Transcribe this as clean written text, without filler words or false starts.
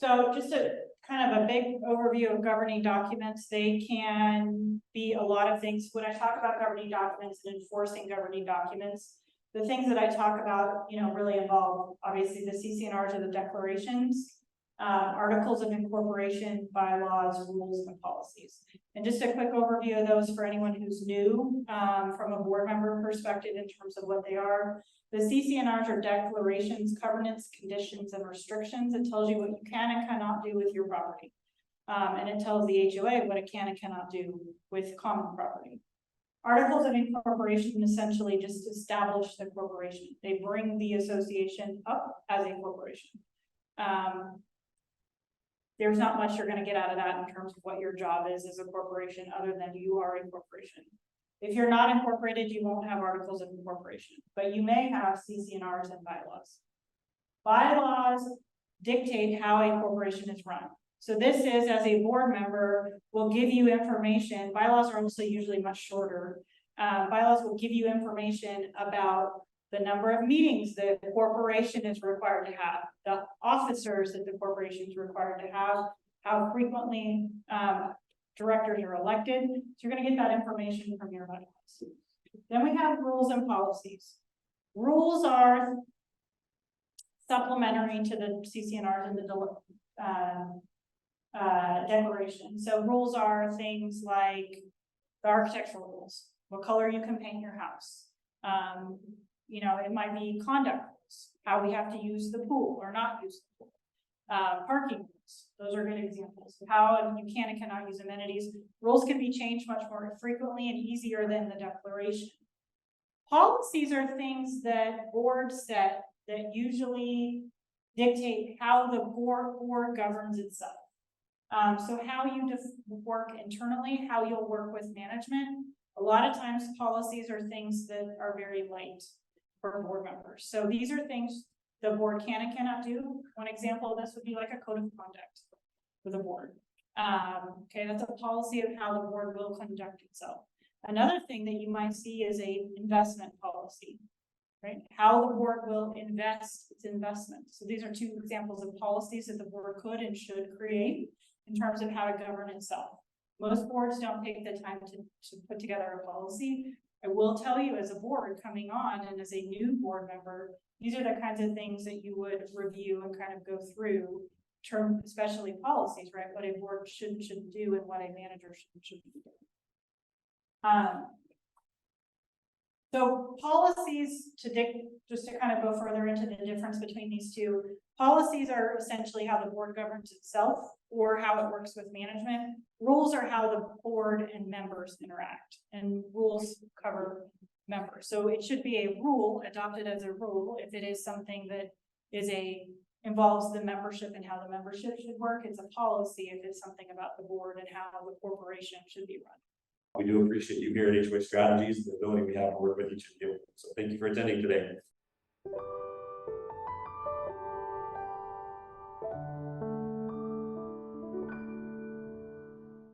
So just a kind of a big overview of governing documents. They can be a lot of things. When I talk about governing documents and enforcing governing documents, the things that I talk about, really involve obviously the CC&Rs or the declarations, articles of incorporation, bylaws, rules, and policies. And just a quick overview of those for anyone who's new from a board member perspective in terms of what they are. The CC&Rs are declarations, covenants, conditions, and restrictions. It tells you what you can and cannot do with your property. And it tells the HOA what it can and cannot do with common property. Articles of incorporation essentially just establish the corporation. They bring the association up as a corporation. There's not much you're going to get out of that in terms of what your job is as a corporation, other than you are a corporation. If you're not incorporated, you won't have articles of incorporation, but you may have CC&Rs and bylaws. Bylaws dictate how a corporation is run. So this is, as a board member, will give you information. Bylaws are also usually much shorter. Bylaws will give you information about the number of meetings the corporation is required to have, the officers that the corporation is required to have, how frequently directors are elected. So you're going to get that information from your bylaws. Then we have rules and policies. Rules are supplementary to the CC&Rs and the declaration. So rules are things like the architectural rules, what color you can paint your house. It might be conduct rules, how we have to use the pool or not use the pool. Parking rules, those are good examples of how you can and cannot use amenities. Rules can be changed much more frequently and easier than the declaration. Policies are things that boards set that usually dictate how the board governs itself. So how you work internally, how you'll work with management. A lot of times policies are things that are very light for board members. So these are things the board can and cannot do. One example of this would be like a code of conduct for the board. Okay, that's a policy of how the board will conduct itself. Another thing that you might see is a investment policy, right? How the board will invest its investments. So these are two examples of policies that the board could and should create in terms of how to govern itself. Most boards don't take the time to put together a policy. I will tell you, as a board coming on and as a new board member, these are the kinds of things that you would review and kind of go through, especially policies, right? What a board should do and what a manager should be doing. So policies, just to kind of go further into the difference between these two, policies are essentially how the board governs itself or how it works with management. Rules are how the board and members interact, and rules cover members. So it should be a rule, adopted as a rule, if it is something that involves the membership and how the membership should work. It's a policy if it's something about the board and how the corporation should be run. We do appreciate you here at HOA Strategies, the ability we have to work with each of you. So thank you for attending today.